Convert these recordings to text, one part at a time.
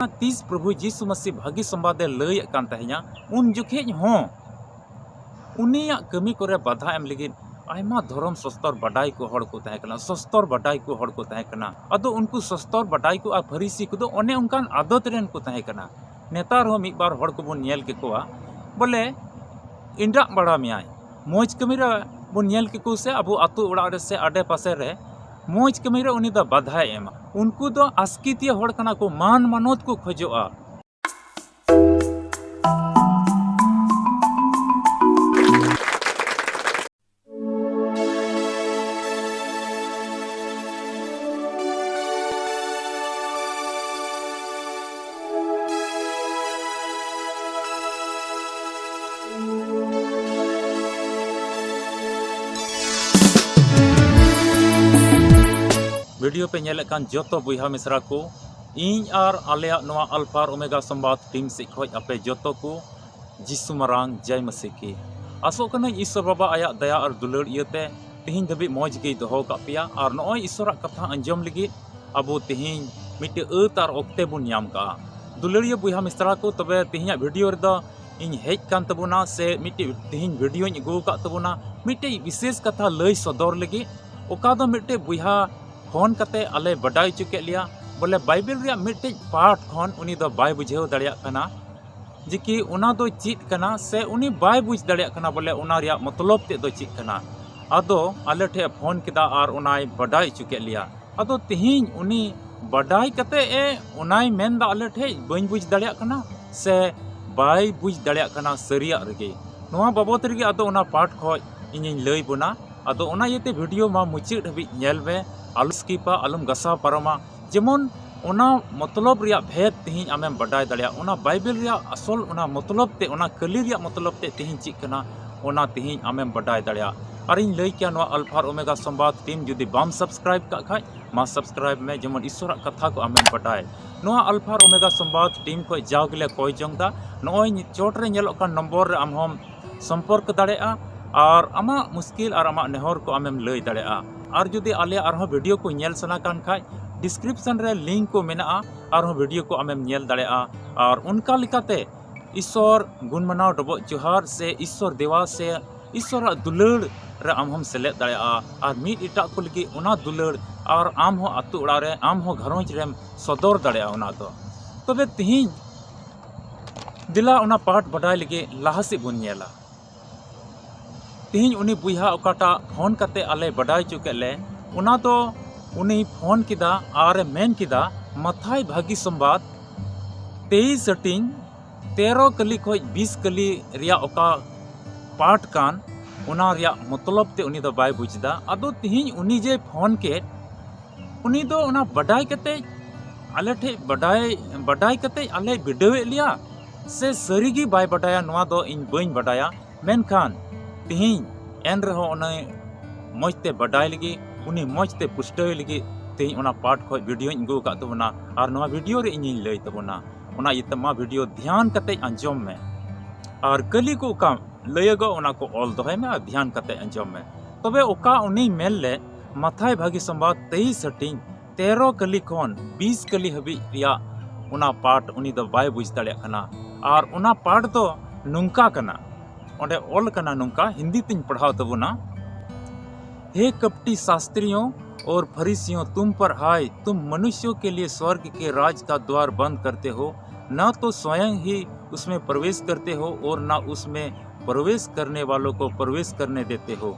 तीस प्रभु यीशु मसीह भागी संवादे लय कान तहे냐 उन जुखेज हों उनिया कमी करे बाधा एम लगिन आयमा धर्म सस्तर बडाई को हड़ को तहेकना सस्तर बडाई को हड़ को तहेकना अदो उनको सस्तर बडाई को आ फरीसी को ओने उनकान आदत रेन को तहेकना नेतार हो मिक बार हड़ को बन नेल के कोआ बोले इंडा बड़ा मियाय मोज कमीरा बन नेल के को से अबो आतु उड़ा रे से आडे पासे रे मोज कमीरा उनी दा बाधा एमा उनको दो आस्कितिया हड़ कना को मान मानोत को खोजोआ। वीडियो पे नेलेकान जोतो बुहा मिश्रा को इन आर आलिया नवा अल्फा ओमेगा संवाद टीम से खोज आपे जोतो को जिसु मरांग जय मसीह की आसो कना ईश्वर बाबा आया दया और दुलड़ इयते तिहिन धबी मौज गे दोहो का पिया और नॉय ईश्वर कथा अंजम लगी अबो तिहिन मिटे तार ओक्ते बुन नाम का दुलड़िया बुहा मिश्रा को तबे तिहिन वीडियो रे इन हेज कान तबुना से मिटे तिहिन वीडियो अगू का तबुना मिटे विशेष कथा लय सदर लगी ओका दो मिटे बुहा फोन कते आले बडाई चुके लिया बोले बाइबल रे मिटे पाठ खन उनी दो बाय बुझेव दड़िया कना जिकि उना दो चित कना से उनी बाय बुझ दड़िया कना बोले उना रिया मतलब ते दो चित कना अदो आले ठे फोन किदा आर उनाय बडाई चुके लिया अदो तिहिन उनी बडाई कते ए उनाय मेन दा आले ठे बइन बुझ दड़िया कना से बाय बुझ दड़िया कना सरिया रगे नोआ बाबत रगे अदो उना पाठ खोज इनिन लय बुना अदो उना येते वीडियो मा मुचित हबी नेल में आलू स्कीपा आलम गसा पारमा जेमन उना मतलब रिया भेद तिहिन आमेम बडाय दड़िया उना बाइबल रिया असल उना मतलब ते उना कली रिया मतलब ते तिहिन चिक कना उना तिहिन आमेम बडाय दड़िया और इन लय किया नवा अल्फा ओमेगा संवाद टीम जुदी बाम सब्सक्राइब का खाय मा सब्सक्राइब में जेमन ईश्वर कथा को आमेम बडाय नवा अल्फा ओमेगा संवाद टीम को जागले कोई जंगदा नोय चोट रे नेलो का नंबर रे आम हम संपर्क दड़िया और आमा मुश्किल और आमा नेहर को आमेम लय दड़िया और जुदी आले आरहो वीडियो को नेल सना कान खाय डिस्क्रिप्शन रे लिंक को मेना आरहो वीडियो को आमेम नेल दड़िया और उनका लिकाते ईश्वर गुण मनाव डबो जोहार से ईश्वर देवा से ईश्वर दुलड़ रे आम हम सेलेद दड़िया और मिट इटा को लगी उना दुलड़ और आम हो आतु उड़ा रे आम हो घरोंज रेम सदर दड़िया उना दो तबे तिहिन दिला उना पाठ बडाय लगी लाहासी बुन नेला तिहिन उनी बुहा ओकाटा फोन कते आले बडाई चुके ले उना तो उनी फोन किदा आर मेन किदा मथाई भागी संवाद 23 सेटिंग 13 कली खोज 20 कली रिया ओका पाठ कान उना रिया मतलब ते उनी दो बाय बुझदा अदो तिहिन उनी जे फोन के उनी दो उना बडाई कते आले ठे बडाई कते आले वीडियो लिया से सरीगी बाय बडाया नवा दो इन बइन बडाया मेनखान तिहिन एन रहो उन्हें मजते बडाई लगी उन्हीं मजते पुष्टय लगी तिहिन उना पाठ खोज वीडियो अगू का तबना और नवा वीडियो रे इᱧ लय तबना उना इतमा वीडियो ध्यान कते अंजम में और कली को का लयगो उना को ऑल दोहे में और ध्यान कते अंजम में तबे ओका उन्हीं मेल ले मथाई भागी संवाद 23 सेटिंग 13 कली खन 20 कली हबी रिया उना पाठ उनी दो बाय बुझ दड़िया कना और उना पाठ दो नुंका कना ओंडे ऑल कना नुंका हिंदी तिन पढ़ाव तबुना हे कपटी शास्त्रियों और फरीसियों तुम पर हाय तुम मनुष्यों के लिए स्वर्ग के राज का द्वार बंद करते हो न तो स्वयं ही उसमें प्रवेश करते हो और न उसमें प्रवेश करने वालों को प्रवेश करने देते हो।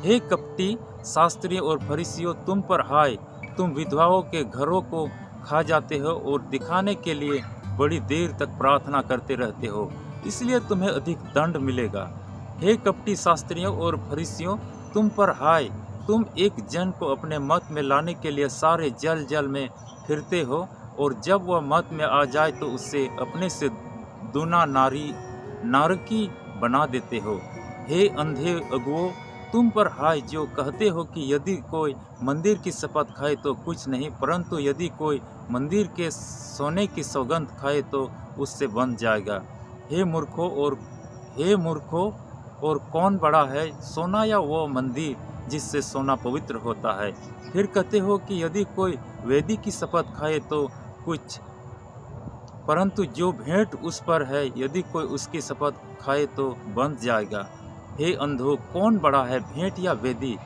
हे कपटी शास्त्रियों और फरीसियों तुम पर हाय तुम विधवाओं के घरों को खा जाते हो और दिखाने के लिए बड़ी देर तक प्रार्थना करते रहते हो इसलिए तुम्हें अधिक दंड मिलेगा। हे कपटी शास्त्रियों और फरीसियों तुम पर हाय तुम एक जन को अपने मत में लाने के लिए सारे जल जल में फिरते हो और जब वह मत में आ जाए तो उससे अपने से दूना नारकी बना देते हो। हे अंधे अगुओं तुम पर हाय जो कहते हो कि यदि कोई मंदिर की शपथ खाए तो कुछ नहीं परंतु यदि कोई मंदिर के सोने की सौगंध खाए तो उससे बन जाएगा। हे मूर्खों और कौन बड़ा है सोना या वो मंदिर जिससे सोना पवित्र होता है। फिर कहते हो कि यदि कोई वेदी की शपथ खाए तो कुछ परंतु जो भेंट उस पर है यदि कोई उसकी शपथ खाए तो बंध जाएगा। हे अंधो, कौन बड़ा है, भेंट या वेदी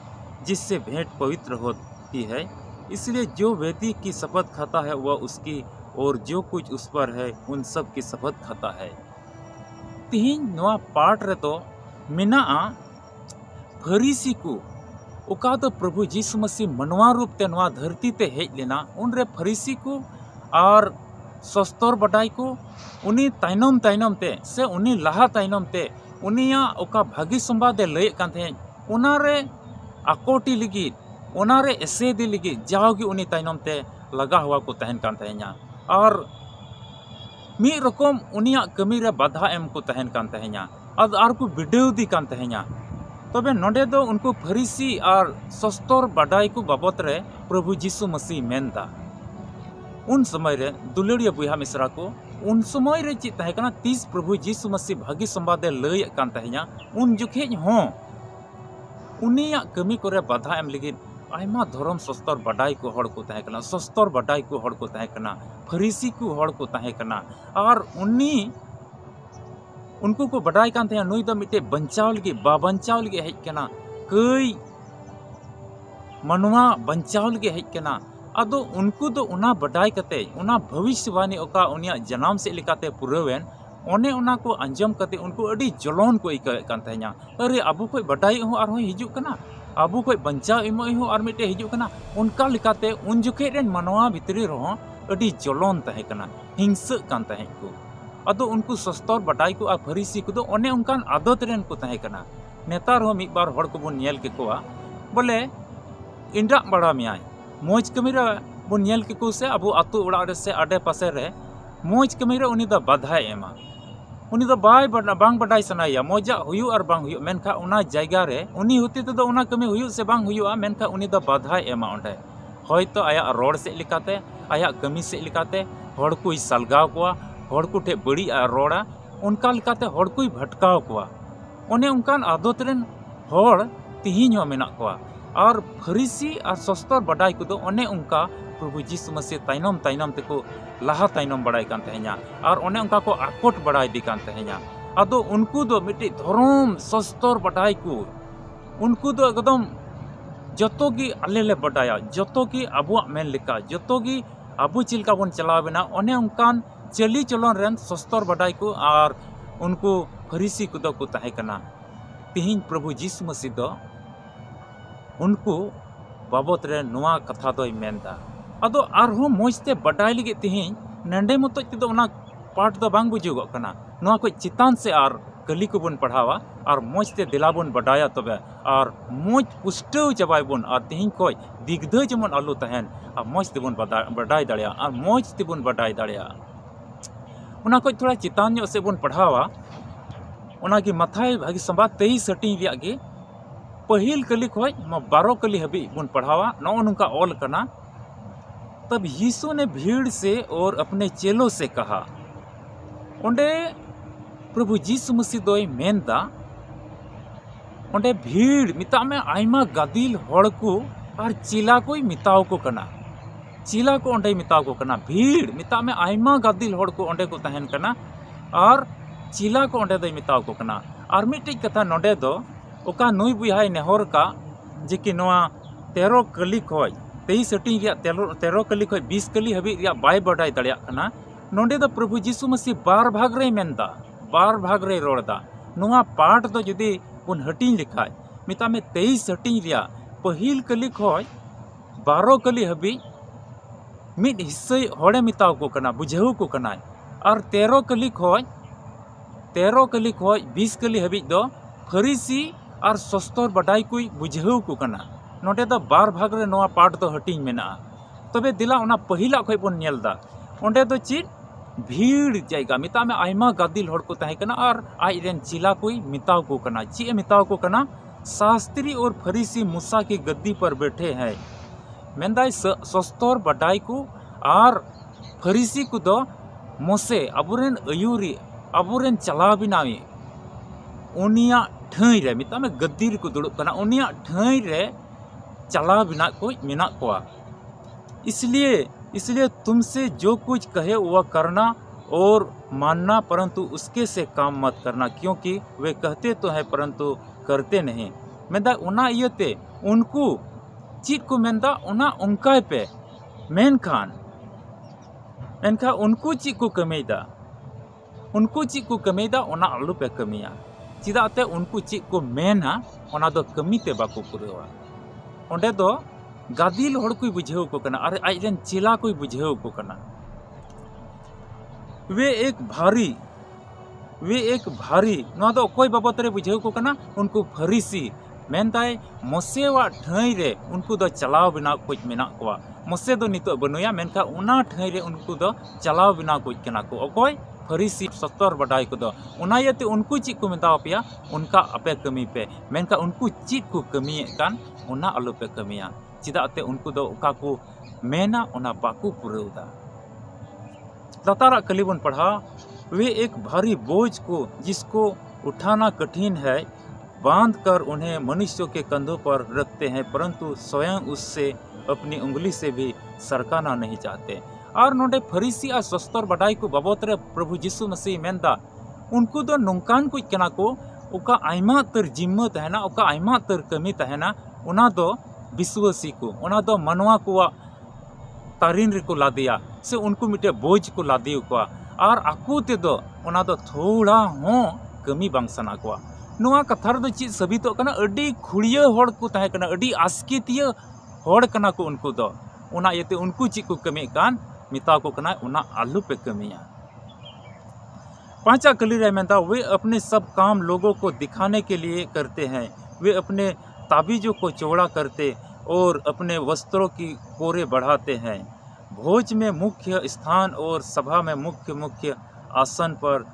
जिससे भेंट पवित्र होती है? इसलिए जो वेदी की शपथ खाता है वह उसकी, और जो कुछ उस पर है उन सब की शपथ खाता है। तिहिन नवा पाठ रे तो मिना फरीसी को ओका तो प्रभु यीशु मसीह मनवा रूप ते नवा धरती ते हेज लेना उनरे फरीसी को और सस्तर बडाई को उनी ताइनम ताइनम ते से उनी लाहा ताइनम ते उनिया ओका भागी संबादे लय कान थे उनारे आकोटी लिगी उनारे एसेदी लिगी जाओगी उनी ताइनम ते लगा हुआ को तहन कान तहे냐 और मी रकम उनिया कमी रे बाधा एम को तहन कान तहे냐 और को वीडियो दी कान तहे냐। तबे नोडे दो उनको फरीसी और सस्तर बाडाई को बाबत रे प्रभु यीशु मसीह मेनदा उन समय रे दुलड़िया बुहा मिश्रा को उन समय रे चित तहे कना तीस प्रभु यीशु मसीह भागी संबादे लय कान तहे냐 उन जुखे हो उनिया कमी करे बाधा एम लगी आयमा धर्म सस्तर बाडाई को हड़ को तहे कना सस्तर बाडाई को हड़ को तहे कना फरीसी को हड़ को तहे कना और उन्नी उनको को बडाई कान थे नुई दो मिटे बंचाव लगी बाबंचाव लगी हेज कना कई मनवा बंचाव लगी हेज कना अदो उनको दो उना बडाई कते उना भविष्यवाणी ओका उनिया जन्म से लिकाते पुरवेन ओने उना को अंजम कते उनको अड़ी जलोन को इका कान थे냐 अरे अबु कोई बडाई हो और हिजु कना अबु कोई बंचाव इमो हो और मिटे हिजु कना उनका लिकाते उन जुखे रेन मनवा भितरी रहो अड़ी जलोन तहे कना हिंसा कान तहे को अदो उनको सस्तर बडाई को और फरीसी को दो ओने उनकान आदत रेन को तहे कना नेतार हो मिद बार हड़ को बन नेल के कोआ बोले इंडा बड़ा मियाय मोज कमीरा बन नेल के को से अबु अतु उड़ा रे से आडे पासे रे मोज कमीरा उनी दा बाधाय एमा उनी दा बाय बांग बडाई सनाया मोजा हुयु और बांग हुयु मेनखा उना जायगा रे उनी होती तो उना कमी हुयु से बांग हुयुआ मेनखा उनी दा बाधाय एमा ओंडे होयतो आया रोड से लिकाते आया कमी से लिकाते हड़ को सलगाव कोआ हड़ को ठे बड़ी रोड़ा उनका लिकाते हड़ को भटकाव कोआ ओने उनकान आदत रेन हड़ तिहिन हो मेना कोआ और फरीसी और सस्तर बडाई को ओने उनका प्रभु यीशु मसीह ताइनम ताइनम ते को लाहा ताइनम बडाई कान तहे냐 और ओने उनका को आकोट बडाई दी कान तहे냐 अदो उनको दो मिट्टी धर्म सस्तर बडाई को उनको दो एकदम जतो की आले ले बडाया जतो की अबुआ मेन लिका जतो की अबु चिलका बन चलावेना ओने उनकान चली चलन रेन सस्तर बडाई को और उनको फरीसी को दो को तहे कना तिहिन प्रभु यीशु मसीह दो उनको बाबत रे नोआ कथा दोय मेनदा अदो आरहो मोजते बडाई लगे तिहिन नंडे मतो तिदो उना पाठ दो बांग बुझुगो कना नोआ को चितान से और कली को बन पढ़ावा और मोजते दिला बन बडाया तबे और मोज पुष्टव चबाय बन और तिहिन को दिग्ध जमन आलू तहन और मोजते बन बडाई दाड़िया और मोजते बन बडाई दाड़िया उना को थोड़ा चितान जो से बन पढ़ावा उना की मथाई भागी संबाद 23 सटी रिया गे पहिल कली खोज 12 कली हबी बन पढ़ावा नो उनका ऑल कना। तब यीशु ने भीड़ से और अपने चेलों से कहा ओंडे प्रभु यीशु मसीह दोय मेनदा ओंडे भीड़ मिता में आयमा गादिल हड़ को और चिला कोई मिताव को कना चिला को ओंडे मिताव को कना भीड़ मिता में आयमा गादिल हड़ को ओंडे को तहन कना और चिला को ओंडे दोय मिताव को कना और मिट्टी कथा नोडे दो ओका नुई बुहाय नेहर का जे कि नोआ 13 कली खोज 23 सटी रिया 13 कली खोज 20 कली हबी रिया बाय बडाई दड़िया कना नोडे दो प्रभु यीशु मसीह बार भाग रे मेनदा बार भाग रे रोड़दा नोआ पाठ दो जदी उन हटिंग लिखाय मिता में 23 सटी रिया पहिल कली खोज 12 कली हबी मिड हिस्से हड़े मिताव को कना बुझाऊ को कना और 13 कली खोज 20 कली हबी दो फरीसी और सस्तर बडाई कोई बुझाऊ को कना नोटे दो बार भाग रे नोआ पाठ दो हटिंग मेना तबे दिला उना पहिला खोय बन नेलदा ओंडे दो चित भीड़ जायगा मिता में आयमा गादिल हड़ को तहे कना और आई रेन चिला कोई मिताव को कना ची मिताव को कना शास्त्री और फरीसी मूसा की गद्दी पर बैठे हैं मेंदाई सस्तर बडाई को और फरीसी को दो मोसे अबुरेन अयूरी अबुरेन चलाव बिनावी उनिया ठाई रे मिता में गद्दी को दुड़ुब कना उनिया ठाई रे चलाव बिना को मेना कोआ इसलिए तुमसे जो कुछ कहे वह करना और मानना परंतु उसके से काम मत करना, क्योंकि वे कहते तो हैं परंतु करते नहीं। मेदा उना इयते उनको चीज को मेंदा उना उनकाय पे मेनखान उनको चीज को कमेदा, उनको चीज को कमेदा उना आलू पे कमिया। चिदाते उनको चीज को मेना उना दो कमीते बाको पुरेवा। ओंडे दो गादिल हड़ को बुझेव को कना और आजन चिला को बुझेव को कना। वे एक भारी नवा दो कोई बाबत रे बुझेव को कना उनको फरीसी मेनताय मोसेवा ठाई रे उनको दो चलाव बिना कुछ मेना कोआ। मोसे दो नितो बनुया मेनखा उना ठाई रे उनको दो चलाव बिना कुछ कना को अकोय फरीसी सत्तर बडाई को दो उना यते उनको चीज को मेता पिया उनका अपे कमी पे मेनखा उनको चीज को कमी कान उना आलू पे कमिया। चिदाते उनको दो उका को मेना उना बाकू पुरेउदा। लतारा कलीबन पढ़ा, वे एक भारी बोझ को जिसको उठाना कठिन है बांध कर उन्हें मनुष्यों के कंधों पर रखते हैं, परंतु स्वयं उससे अपनी उंगली से भी सरकाना नहीं चाहते। और नोडे फरीसी और सस्तर बडाई को बाबतरे प्रभु यीशु मसीह मेंदा उनको दो नोंकान कुछ कना को उका आयमा तर जिम्मा तहना उका आयमा तर कमी तहना उना दो विश्वासी को उना दो मनवा को तारीन रिको लादिया से उनको मिटे बोझ को लादी को और आकू ते दो उना दो थोड़ा हो कमी बांग सना को। नोआ कथार दो चीज सभी तो कना अडी खुड़िया होड़ को तहे कना अडी आस्कितिया होड़ कना को उनको दो उना येते उनको चीज को कमी कान मिता को कना उना आलू पे कमिया। पांचा कली रे मेंदा वे अपने सब काम लोगों को दिखाने के लिए करते हैं। वे अपने ताबीजों को चौड़ा करते और अपने वस्त्रों की कोरे बढ़ाते हैं। भोज में मुख्य स्थान और सभा में मुख्य आसन पर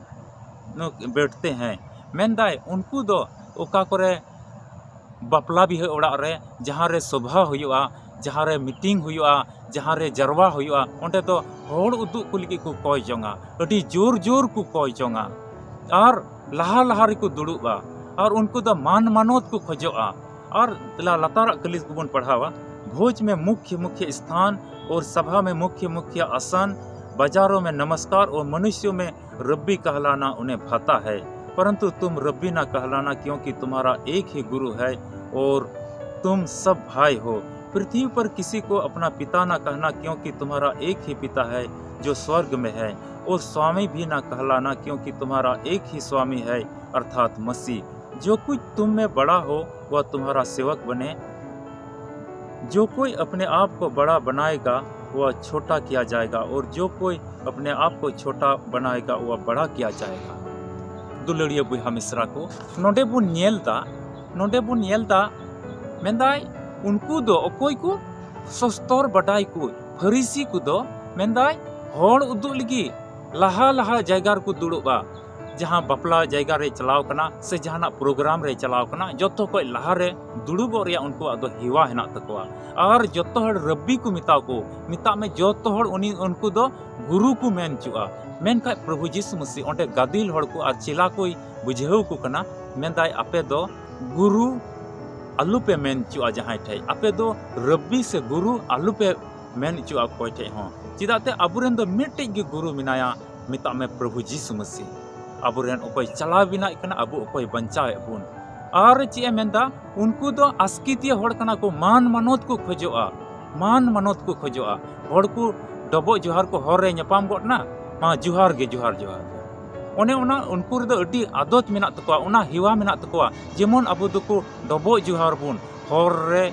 बैठते हैं। मेंदाय उनको दो ओका करे बापला भी है ओड़ा रे जहाँ रे सभा हुआ जहाँ रे मीटिंग हुआ जहाँ रे जरवा हुआ ओंडे तो होड़ उदु कुलकी को कोय जोंगा अडी जोर जोर को कोय जोंगा और लहा लहा को दुड़ुबा और उनको दो मान मानोत को खोजोआ। और लतारा कलिस को बन पढ़ावा, भोज में मुख्य स्थान और सभा में मुख्य आसन, बाजारों में नमस्कार और मनुष्यों में रब्बी कहलाना उन्हें भाता है, परंतु तुम रब्बी ना कहलाना क्योंकि तुम्हारा एक ही गुरु है और तुम सब भाई हो। पृथ्वी पर किसी को अपना पिता ना कहना क्योंकि तुम्हारा एक ही पिता है जो स्वर्ग में है, और स्वामी भी ना कहलाना क्योंकि तुम्हारा एक ही स्वामी है अर्थात मसीह। जो कुछ तुम में बड़ा हो वह तुम्हारा सेवक बने। जो कोई अपने आप को बड़ा बनाएगा वह छोटा किया जाएगा, और जो कोई अपने आप को छोटा बनाएगा वह बड़ा किया जाएगा। दुलड़िया बुहा मिश्रा को नोडे बुन नेलदा मेंदाय उनको दो अकोय को सस्तर बडाई को फरीसी को दो मेंदाय होड़ उदु लगी लहा लहा जायगा को दुड़ुबा जहाँ बापला जायगा रे चलाव कना से जहाना प्रोग्राम रे चलाव कना जोतो को लहा रे दुड़ुबो रे उनको आदो हिवा हेना तकवा। और जोतो हड़ रब्बी को मिता में जोतो हड़ उनको दो गुरु को मेन चुआ मेन का प्रभु यीशु मसीह ओंडे गादिल हड़ को और चिला को बुझेव को कना मेंदाय आपे दो गुरु आलू पे मेन चुआ जहाँ ठाई आपे दो रब्बी से गुरु आलू पे मेन चुआ कोई ठाई हों चिदाते अबुरेन दो मिट्टी के गुरु मिनाया मिता में प्रभु यीशु मसीह अबुरेन ओकोय चला बिना इकना अबु ओकोय बंचाए बुन। और चे मेंदा उनको दो आस्कितिया होड़ कना को मान मानोत को खोजोआ होड़ को डबो जोहार को होर रे ñapam गोट ना मा जोहार गे ओने ओना उनको रे दो अडी आदत मेना तकोआ ओना हिवा मेना तकोआ जेमन अबु दको डबो जोहार बुन होर रे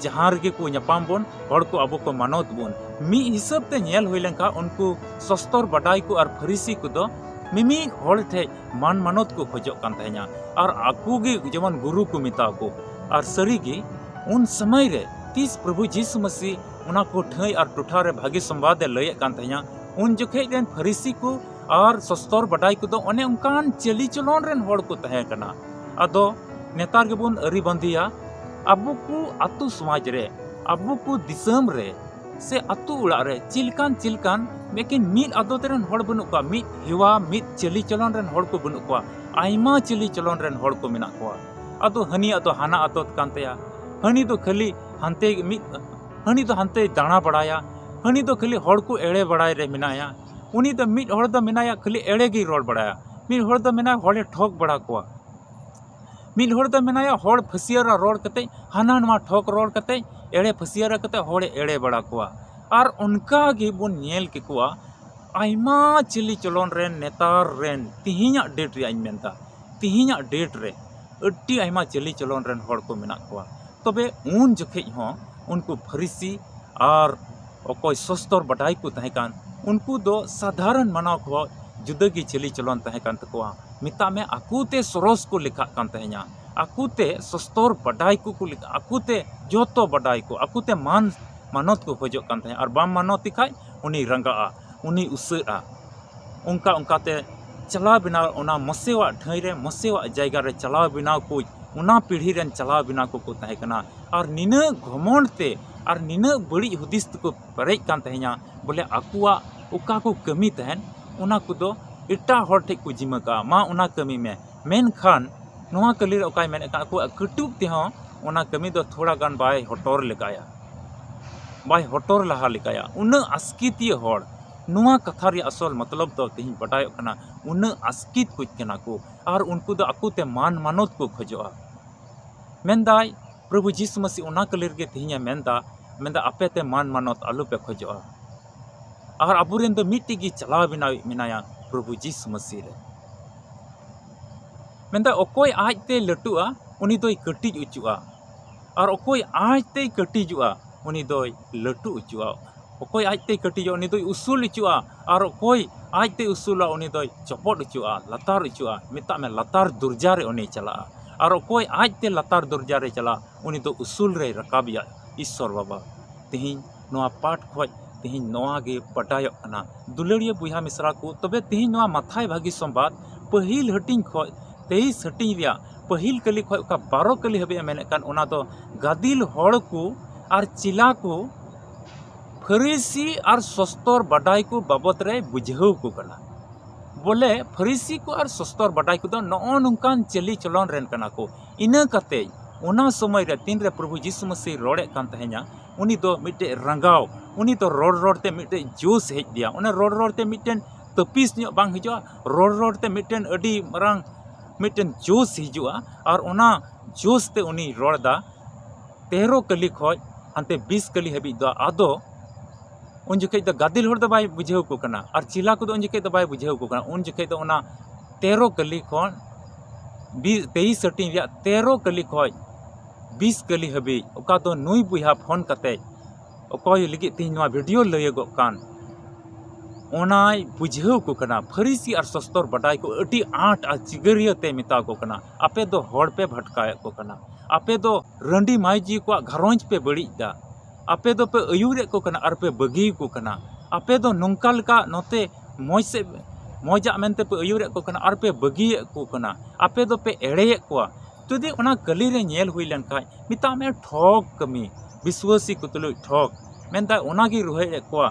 जहाँ रे को ñapam बुन होड़ को अबु को मानोत बुन मी हिसाब ते नेल होय लेंका उनको सस्तर बडाई को और फरीसी को दो मिमी होड़ थे मान मानोत को खोजोग कान तहेना और आकू गे जेमन गुरु को मिता को। और सरी गे उन समय रे तीस प्रभु यीशु मसीह उना को ठाई और टुठा रे भागी संवाद लय कान तहेना उन जोखे रेन फरीसी को और सस्तर बडाई को दो ओने उनकान चली चलन रेन होड़ को तहे कना। आदो नेतार के बुन अरी बंदिया अबु को आतु समाज रे अबु को दिसम रे से आतु उड़ा रे चिलकान लेकिन मिद आदत रेन होड़ बनु को मिद हिवा मिद चली चलन रेन होड़ को बनु को आयमा चली चलन रेन होड़ को मिना को। आदो हनी आदो हाना आदत कांतेया हनी तो खाली हनी तो हंते दाणा बड़ाया हनी तो खाली होड़ को एड़े बड़ाय रे मिनाया उनी दो मिड हर दो मेनाया खाली एड़े गी रोड बड़ाया, मिड हर दो मेना हड़े ठोक बड़ा कोआ, मिड हर दो मेनाया हड़ फसियारा रोड कते हाना नवा ठोक रोड कते एड़े फसियारा कते हड़े एड़े बड़ा कोआ। और उनका गे बन नेल के कोआ आयमा चिली चलन रेन नेतार रेन तिहिना डेट रे आइन मेनता तिहिना डेट रे अड्डी आयमा चिली चलन रेन हड़ को मेना कोआ। तबे उन जखेज हो उनको फरीसी और अकोय सस्तर बटाई को तहेकान उनको दो साधारण मानव को जुदगी चिली चलन तहेकान तकोआ। मिता में आकुते सरस को लिखा कान तहे냐, आकुते सस्तर बटाई को लिखा, आकुते जोतो बटाई को आकुते मान मानत को खोजो कान तहे और बाम मानती खाय उनी रंगाआ उनी उसेआ उनका उनकाते चला बिना उना मसेवा ठाई रे मसेवा जायगा रे चला बिना को उना पीढ़ी रेन चला बिना को तहे कना। और निना घमंड ते और निना बड़ी हुदिस को परेज कान तहे냐 बोले आकुआ उका को कमी तहन उना को दो इटा हर ठे को जिमका मा उना कमी में मेन खान नोआ कली रे ओकाय मेने का को कटुक ते हो उना कमी दो थोड़ा गान बाय हटोर लेकाया बाय हटोर लहा लेकाया उन आस्किती हड़ नुआ कथा रे असल मतलब तो तिहिं बटाय कना उन आस्कित कुछ कना को और उनको दो आकुते मान मानत को खोजोआ। मेनदाय प्रभु यीशु मसीह उना कली रे तिहिं मेनदा मेनदा आपे ते मान मानत आलू पे खोजोआ। और अबुरेन दो मिट्टी की चला बिना मिनाया प्रभु यीशु मसीह रे मेनदा अकोय आजते लटुआ उनी दोय कटिज उचुआ और अकोय आजते कटिजुआ उनी दोय लटु उचुआ, अकोय आजते कटिजुआ उनी दोय उसूल उचुआ और अकोय आजते उसूला उनी दोय चपट उचुआ लतार उचुआ। मिता में लतार दुर्जा रे उनी चला और अकोय आजते लतार दुर्जा रे चला उनी दो उसूल रे रकाबिया ईश्वर बाबा। तिहिं नोआ पाठ खोज तिहिं नोआ गे बटाय कना दुलड़िया बुहा मिश्रा को। तबे तिहिं नोआ माथाय भागी संबाद पहिल हटिंग खोज 23 हटिंग रिया पहिल कली खोज का 12 कली हबे मेने कान उना दो गादिल हड़ को और चिला को फरीसी और सस्तर बडाई को बाबत रे बुझाव को कना। बोले फरीसी को और सस्तर बडाई को दो नौ नंकान चली चलन रेन कना को। इना कते उना समय रे तीन रे प्रभु यीशु मसीह रोड़े कान तहे냐 उनी दो मिटे रंगाव उनी तो रोड़ ते मिटे जोश हेज दिया उना रोड़ ते मिटेन तपिस न्यो बांग हिजुआ रोड़ ते मिटेन अडी मरांग मिटेन जोश हिजुआ और उना जोश ते उनी रोड़दा 13 कली खोज हानते 20 कली हबी दो आदो उन जखे दो गादिल हड़ दो बाय बुझाव को कना और चिला को दो उन जखे दो बाय बुझाव को कना। उन जखे दो उना 13 कली खोन 23 हटिंग रिया 13 कली खोज 20 कली हबी ओका दो नुई बुहा फोन कते ओकोय लगी तिहिं नोआ वीडियो लयगो कान ओनाय बुझाव को कना। फरीसी और सस्तर बटाई को अटी आठ आ चिगरिया ते मिता को कना आपे दो हड़ पे भटकाय को कना आपे दो रंडी माईजी को घरोंज पे बड़ी दा आपे दो पे अयुरे को कना और पे बगी को कना आपे दो नोंकाल का नोते मौज से मौजा मेनते पे अयुरे को कना और पे बगी को कना आपे दो पे एड़े को। जुदी उना गली रे नेल हुई लन खाय मिता में ठोक कमी विश्वासी को तुलु ठोक मेनदा उना की रुहे को।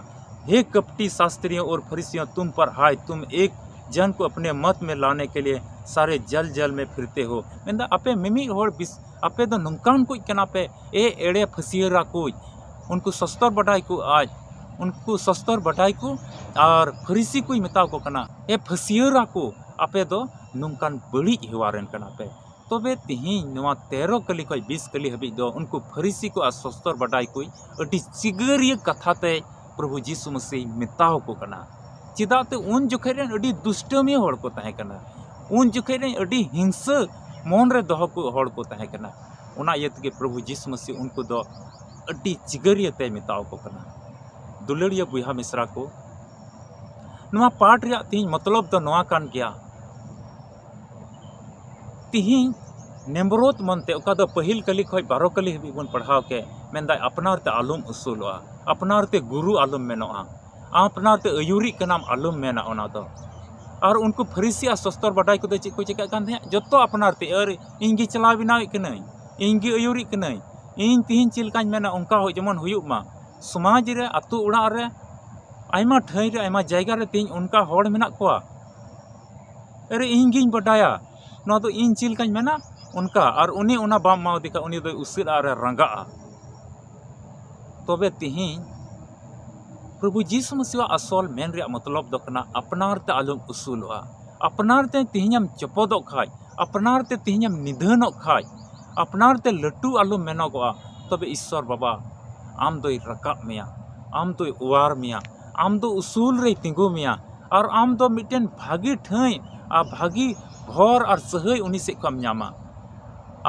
हे कपटी शास्त्रियों और फरीसियों तुम पर हाय तुम एक जन को अपने मत में लाने के लिए सारे जल जल में फिरते हो। मेनदा आपे मिमी होड़ बिस आपे दो नंकान को कना पे ए एड़े फसियरा को उनको सस्तर बटाई को आज उनको सस्तर बटाई को और फरीसी को मिता को कना ए फसियरा को आपे दो नंकान बड़ी हेवारेन कना पे। तबे तिहिं नोआ 13 कली को 20 कली हबी दो उनको फरीसी को और सस्तर बटाई को अटी चिगरिया कथाते प्रभु यीशु मसीह मिताव को कना। चिदाते उन जोखे रेन अडी दुष्टमी हड़ को तहे कना उन जोखे रेन अडी हिंसा मन रे दोह को हड़ को तहे कना। उना इयते प्रभु यीशु मसीह उनको दो अडी चिगरिया ते मिताव को कना। दुलड़िया बुहा मिश्रा को नोआ पाठ रे तिहिं मतलब दो नोआ कान गया तिहिं नेम्बरोत मनते ओका दो पहिल कली खोज 12 कली हबी बन पढ़ाव के मेनदा अपनार ते आलम उसूलवा अपनार ते गुरु आलम मेनोआ अपनार ते अयुरी कनाम आलम मेना ओना दो। और उनको फरीसी आ सस्तर बटाई को चेक को चिका कान थे जतो अपनार ते अरे इंगी चला बिनाव कनई इंगी अयुरी कनई इन तिहिं चिलकाኝ मेना उनका हो जमन हुयुग मा समाज रे अतु उड़ा रे आयमा ठाई रे आयमा जायगा रे तिहिं उनका हड़ मेना कोआ अरे इंगिኝ बटाया नो दो इन चिलकाኝ मेना उनका और उनी उना बाम माव दिखा उनी दो उसिल आरे रंगा। तबे तिहिं प्रभु यीशु मसीह असोल मेन रे मतलब दो कना अपनार ते आलम उसूलवा अपनार ते तिहियम चपदो खाय अपनार ते तिहियम निधनो खाय अपनार ते लटू आलम मेनोगवा तबे ईश्वर बाबा आम दोई रकाब मिया आम दोई उवार मिया आम दो उसूल रे तिंगु मिया और आम दो मिटेन भागी ठई आ भागी भोर और सहय उनी से कम ᱧᱟᱢᱟ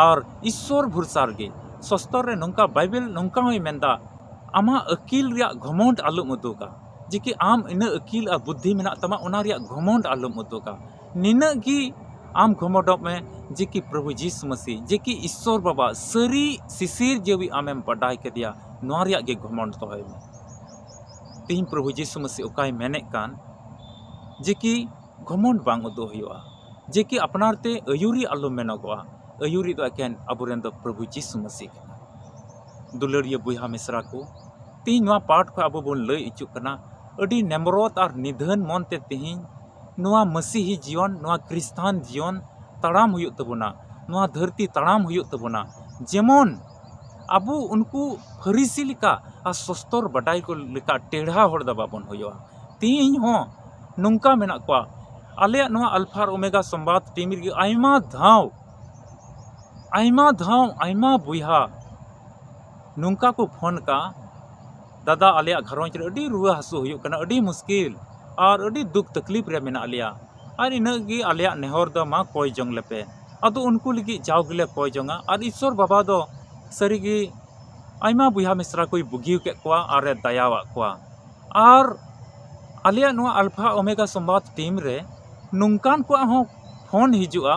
और ईश्वर भरसार गे सस्तर रे नंका बाइबल नंका होय मेंदा आमा अकील रिया घमंड आलम उदुगा जेकि आम इना अकील आ बुद्धि मेना तमा ओना रिया घमंड आलम उदुगा निना गी आम घमंडो में जेकि प्रभु यीशु मसीह जेकि ईश्वर बाबा सरी सिसिर जेवी आमेम बडाय केदिया नोआ रिया गे घमंड तोय में तीन प्रभु यीशु मसीह ओकाय मेने कान जेकि घमंड बांग उदु हुआ जेकि अपनार ते अयुरी आलम मेनोगवा अयुरी दो एकेन अबुरेन दो प्रभु यीशु मसीह दुलरिया बुहा मिश्रा को तीन नोआ पाठ को अब बन लय इचुक कना अडी नेमरोत और निधन मन ते तिहिन नोआ मसीही जीवन नोआ क्रिस्तान जीवन तड़ाम हुयुक तबुना नोआ धरती तड़ाम हुयुक तबुना जेमन अबु उनको फरीसी लिका आ सस्तर बडाई को लिका टेढ़ा होड़ दा बाबन हुयुआ तीन हो नंका मेना को आले नोआ अल्फा ओमेगा संवाद टीम रे आयमा धाव आयमा बुहा नंका को फोन का दादा आले घरोंज रे अडी रुआ हसु हुयुक कना अडी मुश्किल और अडी दुख तकलीफ रे मेना आलिया और इनगी आले नेहर द मा कोय जंग लेपे अदो उनको लगी जाव गले कोय जंगा और ईश्वर बाबा दो सरीगी आयमा बुहा मिश्रा कोई बुगिव के कोआ और दयावा कोआ और आले नो अल्फा ओमेगा संवाद टीम रे नुंकान को हो फोन हिजुआ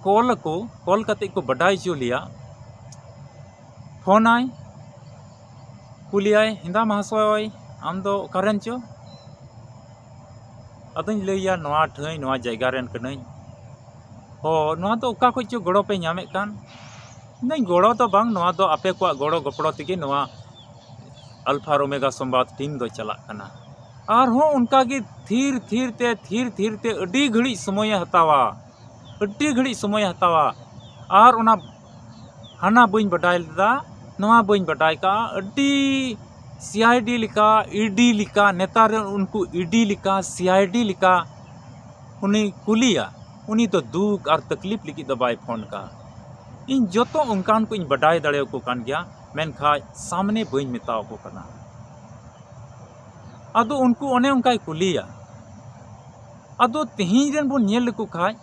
कॉल कते को बडाई जो लिया फोन आय कुलियाय हिंदा महाशय आम दो कारण चो अदुन लैया नोआ ठई नोआ जायगा रेन कनई हो नोआ तो ओका को चो गड़ो पे ᱧᱟᱢᱮ कान नहीं गड़ो तो बांग नोआ दो आपे को गड़ो गपड़ो तिगे नोआ अल्फा ओमेगा संवाद टीम दो चला कना और हो उनका गे थीर थीर ते अडी घड़ी समय हतावा और उना हाना बइन बडाय दा नोआ बइन बडाय का अडी सीआईडी लिका ईडी लिका नेतार उनको ईडी लिका सीआईडी लिका उनी कुलिया उनी तो दुख और तकलीफ लिखी दो बाय फोन का इन जोतो उनकान को इन बडाय दड़े को कान गया मेनखा सामने बइन मेताव को कना अदो उनको ओने उनकाय कुलिया अदो तिहिन रेन बन नेल को खाय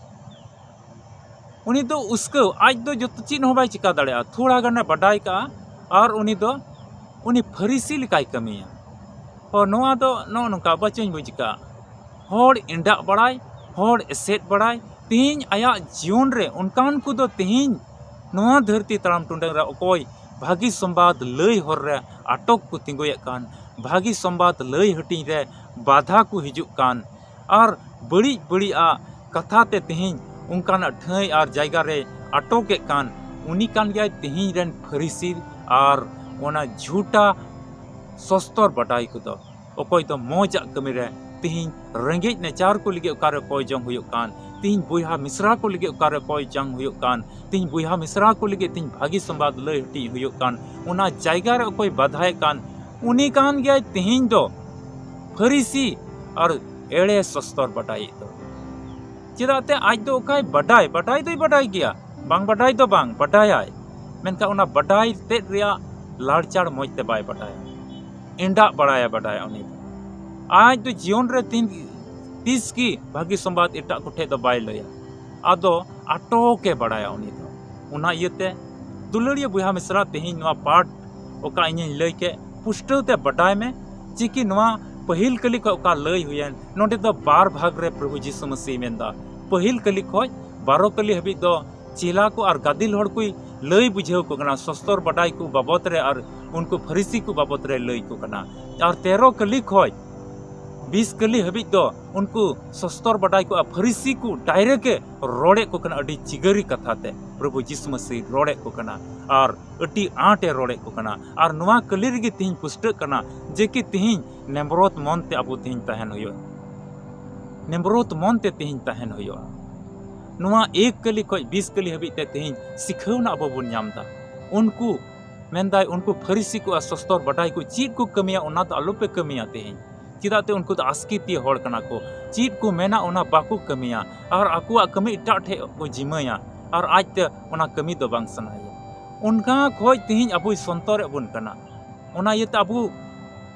उनी दो उसको आज दो जो चीन हो बाय चिका दड़े थोड़ा गने बडाय का और उनी दो उनी फरीसी लिकाय कमिया और नोआ दो नो नोका बचन बुझका होड़ इंडा बड़ाय होड़ एसेट बड़ाय तिहिन आया जीवन रे उनकान को दो तिहिन नोआ धरती तड़ाम टुंडे रे ओकोय भागी संवाद लय होर रे अटक को तिंगोय कान भागी संवाद लय हटिंग रे बाधा को हिजुक कान और बड़ी आ कथा ते तिहिन उनकान ठई और जायगा रे अटक के कान उनी कान गया तिहिन रेन फरीसी और ओना झूठा सस्तर बटाई को दो ओकोय तो मौजा कमी रे तिहिन रेंगेज नेचार को लिगे ओकारे कोय जंग हुयुक कान तिहिन बुहा मिश्रा को लिगे ओकारे कोय जंग हुयुक कान तिहिन बुहा मिश्रा को लिगे तिहिन भागी संवाद लय हटी हुयुक कान ओना जायगा रे ओकोय बाधाय कान उनी कान गया तिहिन दो फरीसी और एड़े सस्तर बटाई दो चिदाते आज दो ओकाय बडाय दोय बडाय गया बांग बडाय दो बांग बडाय मेनका उना बडाय ते रिया लाड़चाड़ मजते बाय बडाय इंडा बडाय उनी आज तो जीवन रे तीस की भागी संवाद एटा कोठे दो बाय लया आदो आटो के बडाय उनी दो उना इयते दुलड़िया बुहा मिश्रा तेहिन नोआ पाठ ओका इᱧ लय के पुष्टव ते बडाय में चिकी नोआ पहिल कली को ओका लय हुयन नोडे दो बार भाग रे प्रभु यीशु मसीह मेंदा पहिल कली खोज 12 कली हबी दो चेला को और गादिल हड़ को लय बुझेव को कना सस्तर बडाई को बाबत रे और उनको फरीसी को बाबत रे लय को कना और 13 कली खोज 20 कली हबी दो उनको सस्तर बडाई को फरीसी को डायरेक्ट रोड़े को कना अडी चिगरी कथा ते प्रभु यीशु मसीह रोड़े को कना और अटी आटे रोड़े को कना और नोआ कली रे तिहिन पुष्ट कना जे कि तिहिन नेमरोत मन ते अबो तिहिन तहन होयो नेमरोत मन ते तिहिन तहन होयो नोआ 1 कली खोज 20 कली हबी ते तिहिन सिखौना अबो बन ᱧᱟᱢदा उनको मेंदाय उनको फरीसी को सस्तर बडाई को चीज को कमिया ओना तो आलोपे कमिया तिहिन चिदाते उनको आस्किती हड़ कना को चीज को मेना ओना बाकू कमिया और आकुआ कमी इटा ठे को जिमाया और आज ते ओना कमी दो बांग सनाया उनका खोज तिहिं अबु संतर बन कना ओना येते अबु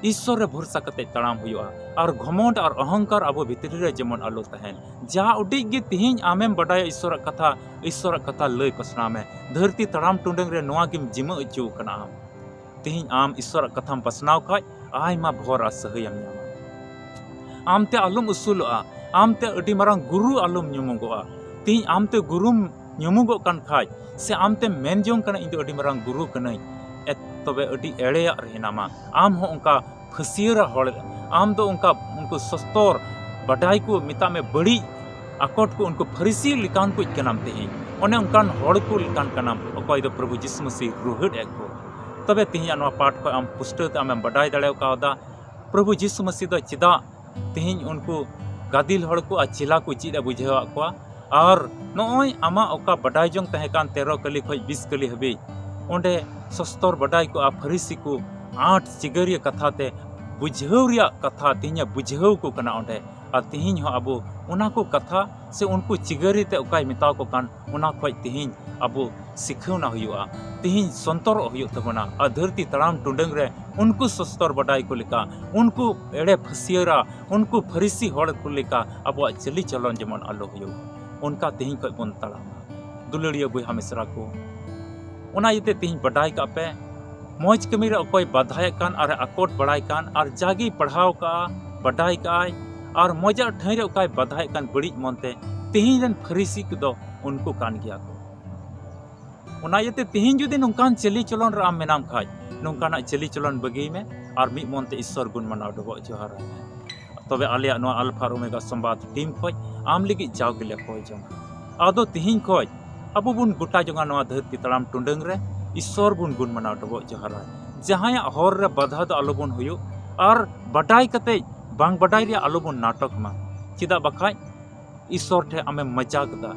ईश्वर भरोसा कते तड़ाम हुआ और घमंड और अहंकार अब भितरी रे जेमन आलो तहन जा उडी गे तिहिं आमेम बडाय ईश्वर कथा लय पसना में धरती तड़ाम टुंडंग रे नोआ गिम जिमा अचू कना आम तिहिं आम ईश्वर कथाम पसनाव खाय आयमा भोर असहयम न्यामा आमते आलुम उसूलआ आमते अडी मारांग गुरु आलुम ᱧᱩᱢᱚᱜᱚᱜᱼᱟ तिहिं आमते गुरुम ᱧᱩᱢᱚᱜᱚᱜ kan खाय से आमते मेन जोंग कना ᱤᱧ ᱫᱚ अडी मारांग गुरु कनई तबे अडी एड़ेया रहनामा आम हो उनका फसियरा हड़ आम दो उनको सस्तर बडाई को मिता में बड़ी आकोट को उनको फरिसी लिकान को इकनाम तेहिं ओने उनकान हड़ को लिकान कनाम अकॉय दो प्रभु यीशु मसीह रुहड़ एको तबे तेहिं नवा पाठ को आम पुष्टते आम बडाई दड़े कादा प्रभु यीशु मसीह दो चिदा तेहिं उनको गादिल हड़ को चिला को चिदा बुझावा को और नोय आमा ओका बडाई जोंग तहेकान 13 कली खय 20 कली हबी ओंडे सस्तर बडाई को आ फरिसी को 8 चिगरिया कथाते बुझावरिया कथा तिहिं बुझाव को कना ओंडे आ तिहिं हो अबो उना को कथा से उनको चिगरिते ओकाय मिताव को कान उना खय तिहिं अबो सिखौना हुआ तिहिं संतर हुयो तबना आ धरती तड़ाम टुंडंग रे उनको सस्तर बडाई को लेका उनको एड़े फसियरा उनको फरिसी हड़ को लेका अबो चली चलन जेमन आलो हुयो उनका तिहिं खय बन तड़ामा दुलड़िया बुहा मिश्रा को ओना इते तिहिं बडाई का पे मौज कमी रे अकोय बाधाय कान और आकोट बड़ाई कान और जागी पढ़ाव का बडाई काय और मौजा ठै रे अकोय बाधाय कान बड़ी मनते तिहिं रन फरिसी को उनको कान गया को ओना इते तिहिं जुदी नोंकान चली चलन रे आम मेनाम खाय नोंकाना चली चलन बगी में और मिद मनते ईश्वर गुण मनाव डबो जोहार तबे आलिया नो अल्फा ओमेगा संवाद टीम खोय आम लगी जाव गिले खोय जंग आदो तिहिं खोय अबो बुन गोटा जोंगा नवा धरती तड़ाम टुंडंग रे ईश्वर बुन गुण मनाव डबो जोहार जहां हर रे बाधा द आलोबन हुयो और बडाई कते बांग बडाई रे आलोबन नाटक मा चिदा बखाय ईश्वर ठे आमे मजाक दा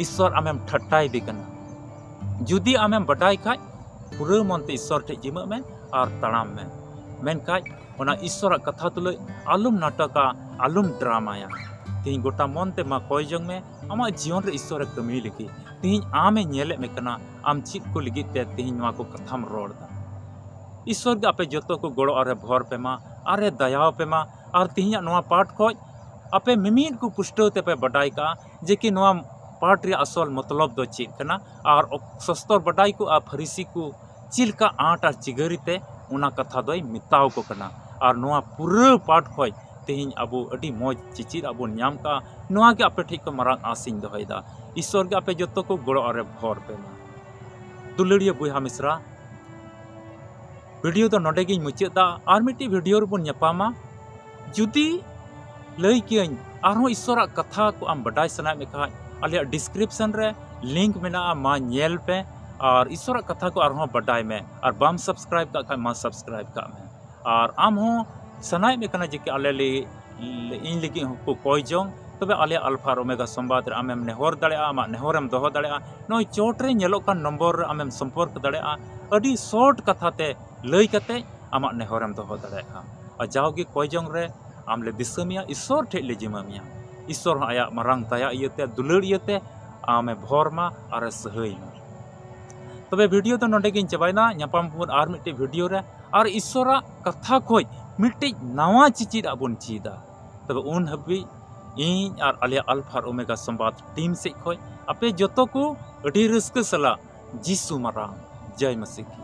ईश्वर आमेम ठट्टाई दे कना जुदी आमेम बडाई खाय पूरा मनते ईश्वर ठे जिमा में और तड़ाम में मेन खाय ओना ईश्वर कथा तुले आलुम नाटका आलुम ड्रामाया तिहिं गोटा मनते मा कोय जंग में आमा जीवन रे ईश्वर कमी लगी तिहिं आमे नेले में कना आम चित को लगी ते तिहिं नवा को कथाम रोड़ दा ईश्वर के आपे जतो को गोड़ो अरे भर पे मा अरे दयाव पे मा और तिहिं नवा पाठ खोज आपे मिमीन को पुष्टो ते पे बडाई का जे कि नवा पाठ रे असल मतलब दो चीज कना और सस्तर बडाई को आ फरिसी को चिलका आट और चिगरीते उना कथा दोय मिताव को कना और नवा पूरा पाठ खोज तिहिं अबो अडी मौज चिचिर अबो न्याम का नवा के आपे ठीक को मरांग आसिंग दोहयदा ईश्वर के आपे जतो को गोड़ो अरे भर पे मा दुलड़िया बुहा मिश्रा वीडियो तो नोडे गिन मुचादा और मिट्टी वीडियो रे बन न्यापामा जुदी लई कियन आरो ईश्वर कथा को आम बडाई सनाय में खाय आलिया डिस्क्रिप्शन रे लिंक मेना मा नेल पे और ईश्वर कथा को आरो बडाई में और बाम सब्सक्राइब का खाय मा सब्सक्राइब का में और आम हो सनाय में कना जे कि आले ले इन लगी को कोय जोंग तबे आले अल्फा ओमेगा संवाद रे आमेम नेहर दाड़ेआ आमा नेहरम दोहो दाड़ेआ नोय चोट रे नेलो कान नंबर रे आमेम संपर्क दाड़ेआ अडी शॉर्ट कथा ते लई कते आमा नेहरम दोहो दाड़ेआ आ जावगे कोय जोंग रे आमले दिसमिया ईश्वर ठे ले जिमामिया ईश्वर आया मरांग दया इयते दुलड़ इयते आमे भोरमा और सहयमा तबे वीडियो तो नोडे गिन चबायना ᱧᱟᱯᱟᱢ पुन आर मिट्टे वीडियो रे और ईश्वर कथा खोय मिट्टे नवा चिचिर आबुन चीदा तबे उन हबी इन और आलिया अल्फा ओमेगा संवाद टीम से खोय आपे जतो को अडी रस्क सला जीसु मरांग जय मसीह की।